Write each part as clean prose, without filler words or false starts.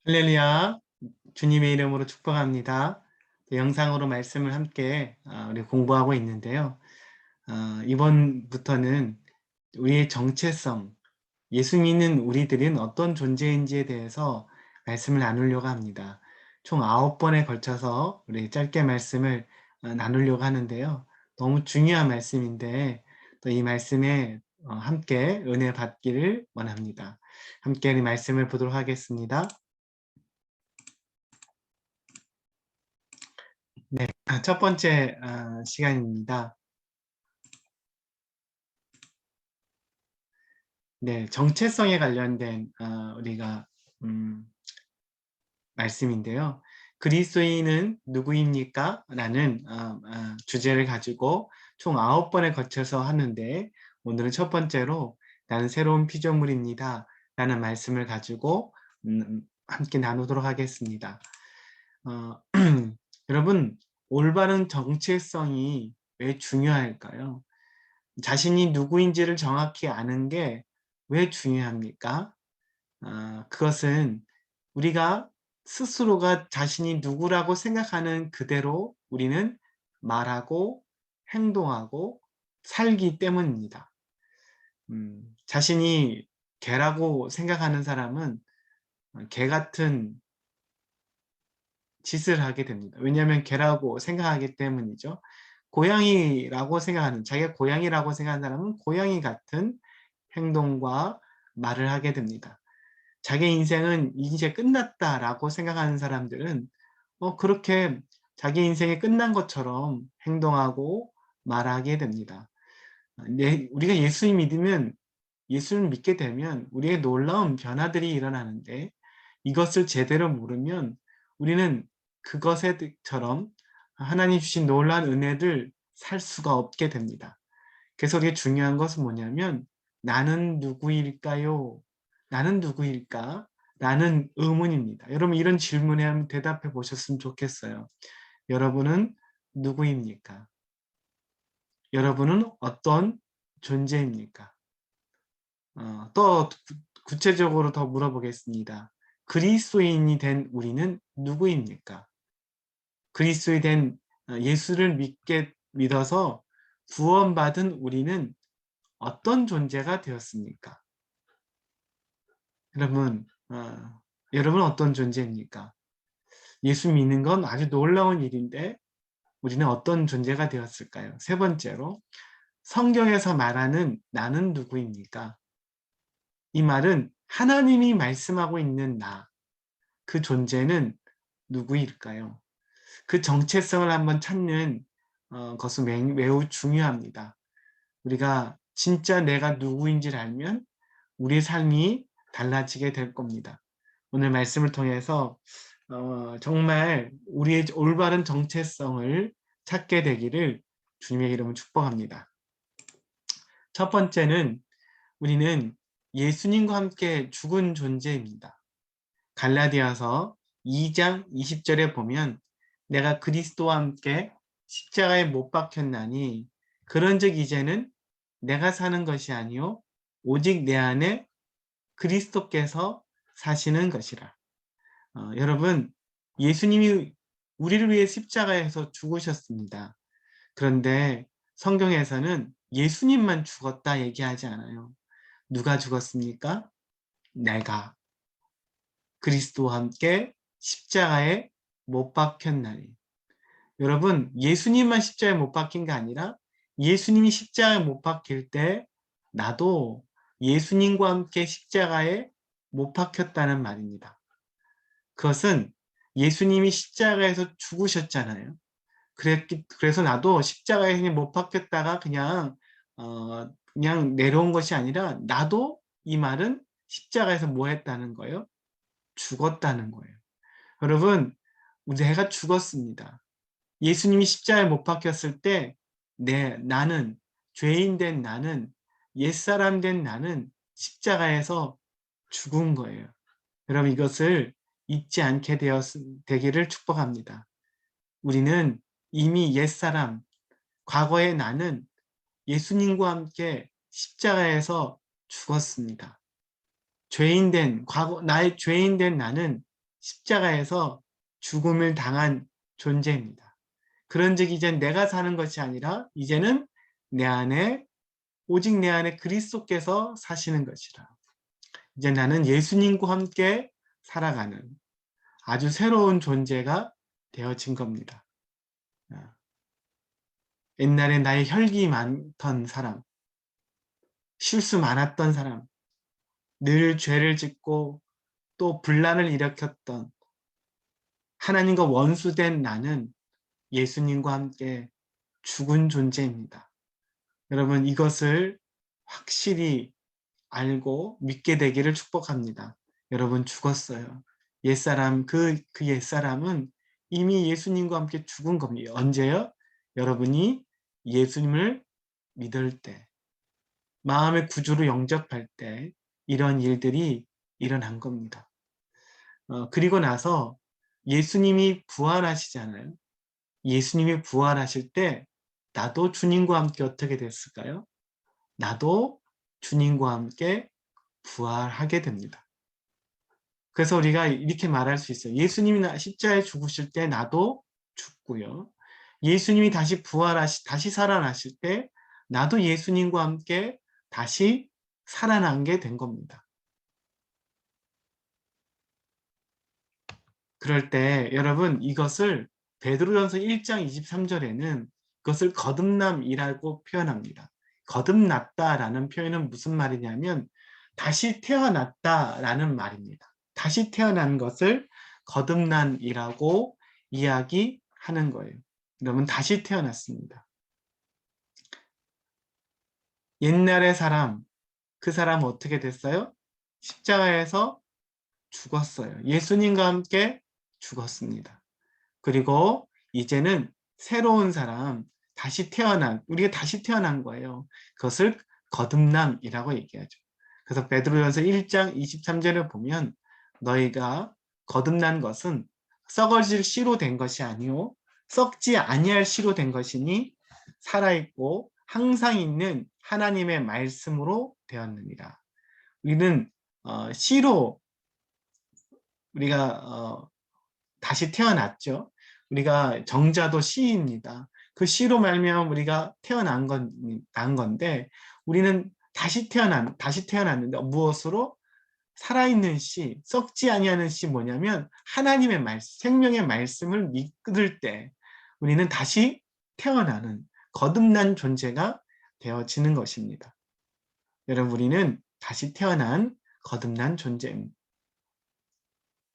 할렐루야, 주님의 이름으로 축복합니다. 영상으로 말씀을 함께 우리 공부하고 있는데요. 이번부터는 우리의 정체성, 예수 믿는 우리들은 어떤 존재인지에 대해서 말씀을 나누려고 합니다. 총 9번에 걸쳐서 우리 짧게 말씀을 나누려고 하는데요. 너무 중요한 말씀인데 또 이 말씀에 함께 은혜 받기를 원합니다. 함께 이 말씀을 보도록 하겠습니다. 네, 첫 번째 시간입니다. 네, 정체성에 관련된 우리가 말씀인데요. 그리스도인은 누구입니까? 라는 주제를 가지고 총 9번에 거쳐서 하는데 오늘은 첫 번째로 나는 새로운 피조물입니다. 라는 말씀을 가지고 함께 나누도록 하겠습니다. 어, 여러분, 올바른 정체성이 왜 중요할까요? 자신이 누구인지를 정확히 아는 게 왜 중요합니까? 그것은 우리가 스스로가 자신이 누구라고 생각하는 그대로 우리는 말하고 행동하고 살기 때문입니다. 자신이 개라고 생각하는 사람은 개 같은 짓을 하게 됩니다. 왜냐하면 개라고 생각하기 때문이죠. 고양이라고 생각하는, 자기가 고양이라고 생각하는 사람은 고양이 같은 행동과 말을 하게 됩니다. 자기 인생은 이제 끝났다라고 생각하는 사람들은 그렇게 자기 인생이 끝난 것처럼 행동하고 말하게 됩니다. 우리가 예수를 믿으면, 예수를 믿게 되면 우리의 놀라운 변화들이 일어나는데 이것을 제대로 모르면 우리는 그것처럼 하나님 주신 놀라운 은혜를 살 수가 없게 됩니다. 그래서 우리가 중요한 것은 뭐냐면 나는 누구일까요? 나는 누구일까? 라는 의문입니다. 여러분 이런 질문에 한번 대답해 보셨으면 좋겠어요. 여러분은 누구입니까? 여러분은 어떤 존재입니까? 또 구체적으로 더 물어보겠습니다. 그리스도인이 된 우리는 누구입니까? 그리스도에 된 예수를 믿어서 구원받은 우리는 어떤 존재가 되었습니까? 여러분, 여러분 어떤 존재입니까? 예수 믿는 건 아주 놀라운 일인데 우리는 어떤 존재가 되었을까요? 세 번째로 성경에서 말하는 나는 누구입니까? 이 말은 하나님이 말씀하고 있는 나, 그 존재는 누구일까요? 그 정체성을 한번 찾는 것은 매우 중요합니다. 우리가 진짜 내가 누구인지를 알면 우리의 삶이 달라지게 될 겁니다. 오늘 말씀을 통해서 정말 우리의 올바른 정체성을 찾게 되기를 주님의 이름으로 축복합니다. 첫 번째는 우리는 예수님과 함께 죽은 존재입니다. 갈라디아서 2장 20절에 보면 내가 그리스도와 함께 십자가에 못 박혔나니 그런즉 이제는 내가 사는 것이 아니요 오직 내 안에 그리스도께서 사시는 것이라. 여러분 예수님이 우리를 위해 십자가에서 죽으셨습니다. 그런데 성경에서는 예수님만 죽었다 얘기하지 않아요. 누가 죽었습니까? 내가 그리스도와 함께 십자가에 못 박혔나니. 여러분 예수님만 십자가에 못 박힌 게 아니라 예수님이 십자가에 못 박힐 때 나도 예수님과 함께 십자가에 못 박혔다는 말입니다. 그것은 예수님이 십자가에서 죽으셨잖아요. 그래서 나도 십자가에 그냥 못 박혔다가 그냥 내려온 것이 아니라 나도 이 말은 십자가에서 뭐 했다는 거예요? 죽었다는 거예요. 여러분, 내가 죽었습니다. 예수님이 십자가에 못 박혔을 때 나는 죄인 된 나는 옛사람 된 나는 십자가에서 죽은 거예요. 여러분 이것을 잊지 않게 되기를 축복합니다. 우리는 이미 옛사람, 과거의 나는 예수님과 함께 십자가에서 죽었습니다. 나의 죄인된 나는 십자가에서 죽음을 당한 존재입니다. 그런즉 이제 내가 사는 것이 아니라 이제는 내 안에 오직 내 안에 그리스도께서 사시는 것이라. 이제 나는 예수님과 함께 살아가는 아주 새로운 존재가 되어진 겁니다. 옛날에 나의 혈기 많던 사람, 실수 많았던 사람, 늘 죄를 짓고 또 분란을 일으켰던 하나님과 원수된 나는 예수님과 함께 죽은 존재입니다. 여러분 이것을 확실히 알고 믿게 되기를 축복합니다. 여러분 죽었어요. 옛사람, 그 옛사람은 이미 예수님과 함께 죽은 겁니다. 언제요? 여러분이 예수님을 믿을 때, 마음의 구주로 영접할 때 이런 일들이 일어난 겁니다. 그리고 나서 예수님이 부활하시잖아요. 예수님이 부활하실 때 나도 주님과 함께 어떻게 됐을까요? 나도 주님과 함께 부활하게 됩니다. 그래서 우리가 이렇게 말할 수 있어요. 예수님이 십자가에 죽으실 때 나도 죽고요. 예수님이 다시 살아나실 때 나도 예수님과 함께 다시 살아나게 된 겁니다. 그럴 때 여러분 이것을 베드로전서 1장 23절에는 그것을 거듭남이라고 표현합니다. 거듭났다라는 표현은 무슨 말이냐면 다시 태어났다라는 말입니다. 다시 태어난 것을 거듭난이라고 이야기하는 거예요. 여러분 다시 태어났습니다. 옛날의 사람, 그 사람 어떻게 됐어요? 십자가에서 죽었어요. 예수님과 함께 죽었습니다. 그리고 이제는 새로운 사람, 우리가 다시 태어난 거예요. 그것을 거듭남이라고 얘기하죠. 그래서 베드로전서 1장 23절에 보면 너희가 거듭난 것은 썩어질 씨로 된 것이 아니요 썩지 아니할 씨로 된 것이니 살아있고 항상 있는 하나님의 말씀으로 되었느니라. 우리는 씨로 우리가 다시 태어났죠. 우리가 정자도 씨입니다. 그 씨로 말미암아 우리가 난 건데 우리는 다시 태어났는데 무엇으로? 살아있는 씨, 썩지 아니하는 씨 뭐냐면 하나님의 말씀, 생명의 말씀을 믿을 때 우리는 다시 태어나는 거듭난 존재가 되어지는 것입니다. 여러분 우리는 다시 태어난 거듭난 존재입니다.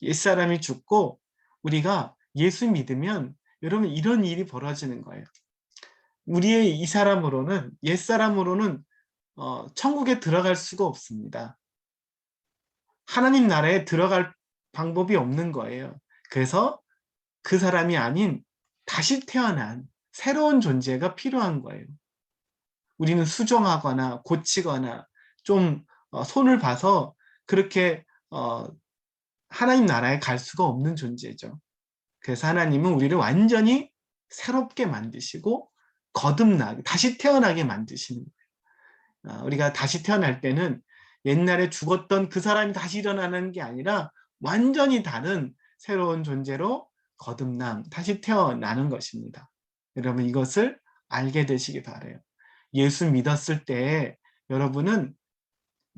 옛사람이 죽고 우리가 예수 믿으면 여러분 이런 일이 벌어지는 거예요. 우리의 이 사람으로는 옛사람으로는 천국에 들어갈 수가 없습니다. 하나님 나라에 들어갈 방법이 없는 거예요. 그래서 그 사람이 아닌 다시 태어난 새로운 존재가 필요한 거예요. 우리는 수정하거나 고치거나 좀 손을 봐서 그렇게 하나님 나라에 갈 수가 없는 존재죠. 그래서 하나님은 우리를 완전히 새롭게 만드시고 거듭나게 다시 태어나게 만드시는 거예요. 우리가 다시 태어날 때는 옛날에 죽었던 그 사람이 다시 일어나는 게 아니라 완전히 다른 새로운 존재로 거듭남, 다시 태어나는 것입니다. 여러분 이것을 알게 되시기 바라요. 예수 믿었을 때 여러분은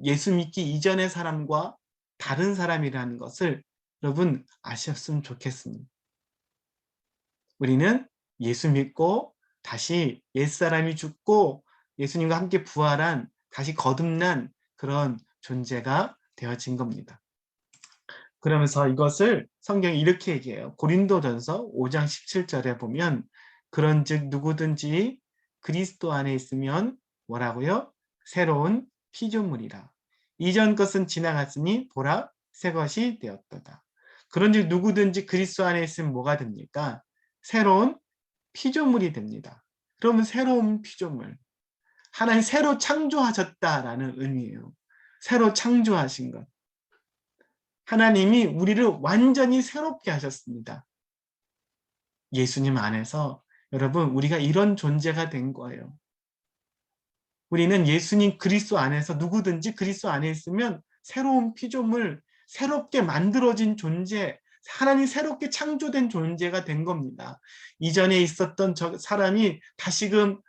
예수 믿기 이전의 사람과 다른 사람이라는 것을 여러분 아셨으면 좋겠습니다. 우리는 예수 믿고 다시 옛사람이 죽고 예수님과 함께 부활한 다시 거듭난 그런 존재가 되어진 겁니다. 그러면서 이것을 성경이 이렇게 얘기해요. 고린도전서 5장 17절에 보면 그런즉 누구든지 그리스도 안에 있으면 뭐라고요? 새로운 피조물이라. 이전 것은 지나갔으니 보라 새 것이 되었도다. 그런즉 누구든지 그리스도 안에 있으면 뭐가 됩니까? 새로운 피조물이 됩니다. 그러면 새로운 피조물. 하나님 새로 창조하셨다라는 의미예요. 새로 창조하신 것. 하나님이 우리를 완전히 새롭게 하셨습니다. 예수님 안에서 여러분 우리가 이런 존재가 된 거예요. 우리는 예수님 그리스도 안에서 누구든지 그리스도 안에 있으면 새로운 피조물, 새롭게 만들어진 존재, 하나님 새롭게 창조된 존재가 된 겁니다. 이전에 있었던 저 사람이 다시금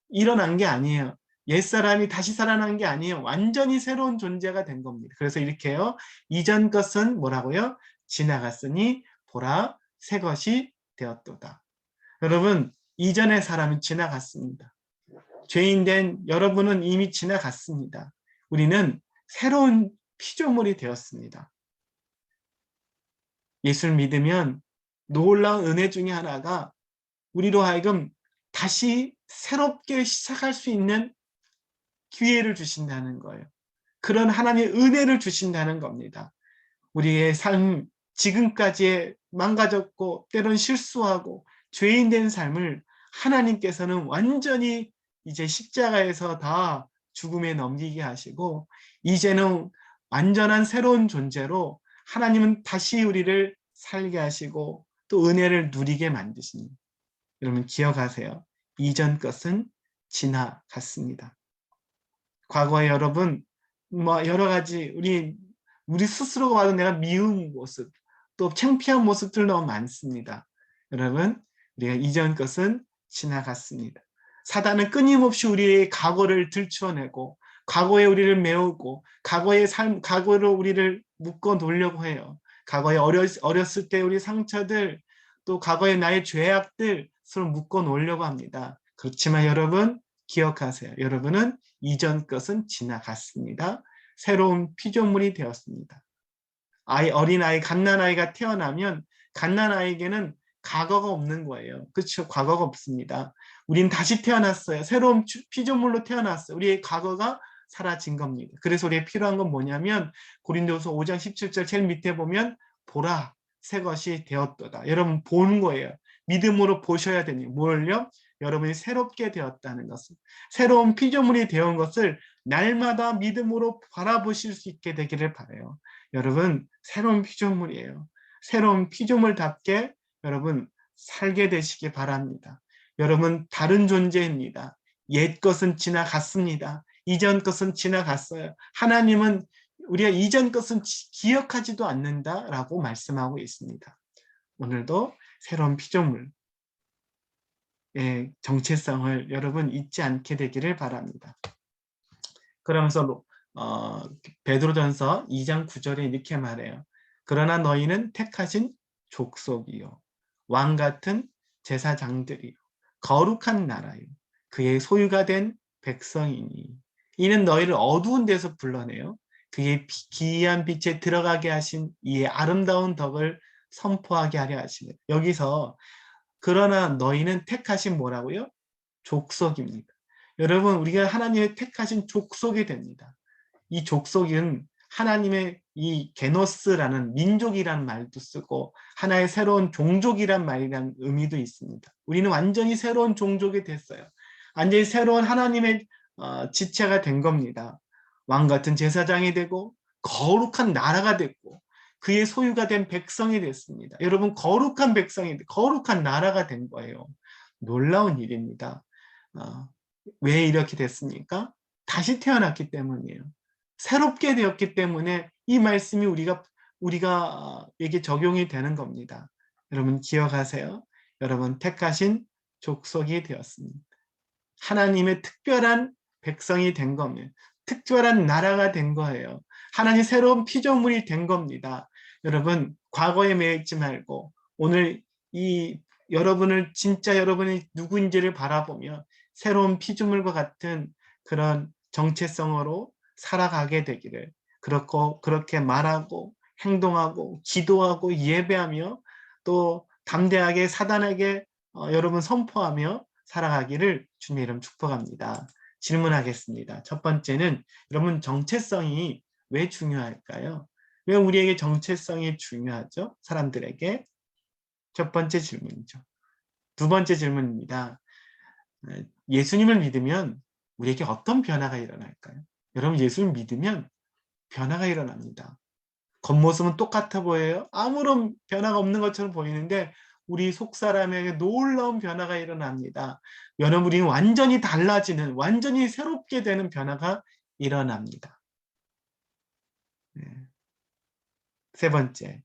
일어난 게 아니에요. 옛사람이 다시 살아난 게 아니에요. 완전히 새로운 존재가 된 겁니다. 그래서 이렇게요. 이전 것은 뭐라고요? 지나갔으니 보라 새 것이 되었도다. 여러분, 이전의 사람이 지나갔습니다. 죄인된 여러분은 이미 지나갔습니다. 우리는 새로운 피조물이 되었습니다. 예수를 믿으면 놀라운 은혜 중에 하나가 우리로 하여금 다시 새롭게 시작할 수 있는 기회를 주신다는 거예요. 그런 하나님의 은혜를 주신다는 겁니다. 우리의 삶, 지금까지의 망가졌고 때론 실수하고 죄인 된 삶을 하나님께서는 완전히 이제 십자가에서 다 죽음에 넘기게 하시고 이제는 완전한 새로운 존재로 하나님은 다시 우리를 살게 하시고 또 은혜를 누리게 만드십니다. 여러분 기억하세요. 이전 것은 지나갔습니다. 과거에 여러분 여러 가지 우리 스스로가 봐도 내가 미운 모습 또 창피한 모습들 너무 많습니다. 여러분 우리가 이전 것은 지나갔습니다. 사단은 끊임없이 우리의 과거를 들추어내고 과거에 우리를 메우고 과거로 우리를 묶어 놓으려고 해요. 과거에 어렸을 때 우리 상처들 또 과거의 나의 죄악들 서로 묶어 놓으려고 합니다. 그렇지만 여러분 기억하세요. 여러분은 이전 것은 지나갔습니다. 새로운 피조물이 되었습니다. 어린아이, 갓난아이가 태어나면 갓난아이에게는 과거가 없는 거예요. 그렇죠? 과거가 없습니다. 우린 다시 태어났어요. 새로운 피조물로 태어났어요. 우리의 과거가 사라진 겁니다. 그래서 우리에 필요한 건 뭐냐면 고린도서 5장 17절 제일 밑에 보면 보라 새 것이 되었도다. 여러분 보는 거예요. 믿음으로 보셔야 되니 뭘요? 여러분이 새롭게 되었다는 것을 새로운 피조물이 되온 것을 날마다 믿음으로 바라보실 수 있게 되기를 바라요. 여러분 새로운 피조물이에요. 새로운 피조물답게 여러분 살게 되시기 바랍니다. 여러분 다른 존재입니다. 옛 것은 지나갔습니다. 이전 것은 지나갔어요. 하나님은 우리가 이전 것은 기억하지도 않는다라고 말씀하고 있습니다. 오늘도 새로운 피조물의 정체성을 여러분 잊지 않게 되기를 바랍니다. 그러면서 베드로전서 2장 9절에 이렇게 말해요. 그러나 너희는 택하신 족속이요 왕 같은 제사장들이요 거룩한 나라요 그의 소유가 된 백성이니 이는 너희를 어두운 데서 불러내요 그의 기이한 빛에 들어가게 하신 이의 아름다운 덕을 선포하게 하려 하시네. 여기서 그러나 너희는 택하신 뭐라고요? 족속입니다. 여러분 우리가 하나님의 택하신 족속이 됩니다. 이 족속은 하나님의 이 게노스라는 민족이라는 말도 쓰고 하나의 새로운 종족이란 말이란 의미도 있습니다. 우리는 완전히 새로운 종족이 됐어요. 완전히 새로운 하나님의 지체가 된 겁니다. 왕 같은 제사장이 되고 거룩한 나라가 됐고 그의 소유가 된 백성이 됐습니다. 여러분 거룩한 백성이 거룩한 나라가 된 거예요. 놀라운 일입니다. 왜 이렇게 됐습니까? 다시 태어났기 때문이에요. 새롭게 되었기 때문에 이 말씀이 우리가에게 적용이 되는 겁니다. 여러분 기억하세요. 여러분 택하신 족속이 되었습니다. 하나님의 특별한 백성이 된 겁니다. 특별한 나라가 된 거예요. 하나님 새로운 피조물이 된 겁니다. 여러분 과거에 매이지 말고 오늘 여러분을 진짜 여러분이 누구인지를 바라보며 새로운 피조물과 같은 그런 정체성으로 살아가게 되기를 그렇게 말하고 행동하고 기도하고 예배하며 또 담대하게 사단에게 여러분 선포하며 살아가기를 주님의 이름 축복합니다. 질문하겠습니다. 첫 번째는 여러분 정체성이 왜 중요할까요? 왜 우리에게 정체성이 중요하죠? 사람들에게 첫 번째 질문이죠. 두 번째 질문입니다. 예수님을 믿으면 우리에게 어떤 변화가 일어날까요? 여러분 예수를 믿으면 변화가 일어납니다. 겉모습은 똑같아 보여요. 아무런 변화가 없는 것처럼 보이는데 우리 속사람에게 놀라운 변화가 일어납니다. 여러분 우리는 완전히 달라지는 완전히 새롭게 되는 변화가 일어납니다. 세 번째,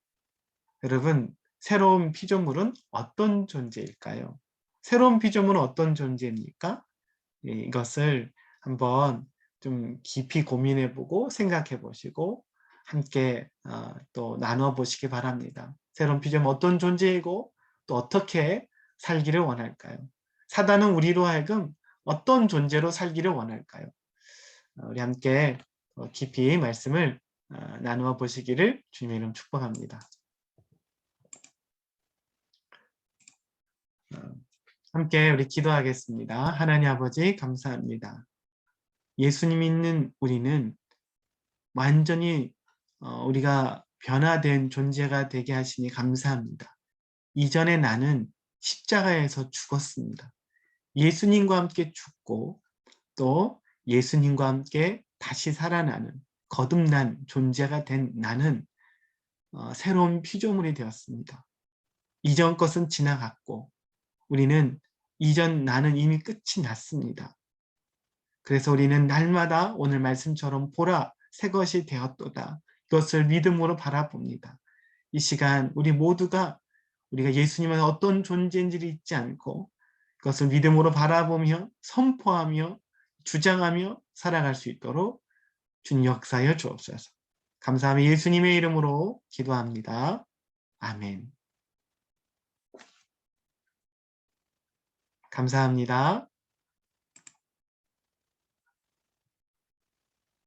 여러분, 새로운 피조물은 어떤 존재일까요? 새로운 피조물은 어떤 존재입니까? 예, 이것을 한번 좀 깊이 고민해보고 생각해보시고 함께 또 나눠보시기 바랍니다. 새로운 피조물은 어떤 존재이고 또 어떻게 살기를 원할까요? 사단은 우리로 하여금 어떤 존재로 살기를 원할까요? 우리 함께 깊이 말씀을 나누어 보시기를 주님의 이름 축복합니다. 함께 우리 기도하겠습니다. 하나님 아버지 감사합니다. 예수님 있는 우리는 완전히 우리가 변화된 존재가 되게 하시니 감사합니다. 이전에 나는 십자가에서 죽었습니다. 예수님과 함께 죽고 또 예수님과 함께 다시 살아나는 거듭난 존재가 된 나는 새로운 피조물이 되었습니다. 이전 것은 지나갔고 우리는 이전 나는 이미 끝이 났습니다. 그래서 우리는 날마다 오늘 말씀처럼 보라 새 것이 되었도다. 이것을 믿음으로 바라봅니다. 이 시간 우리 모두가 우리가 예수님은 어떤 존재인지를 잊지 않고 그것을 믿음으로 바라보며 선포하며 주장하며 살아갈 수 있도록 주님 역사하여 주옵소서. 감사하며 예수님의 이름으로 기도합니다. 아멘. 감사합니다.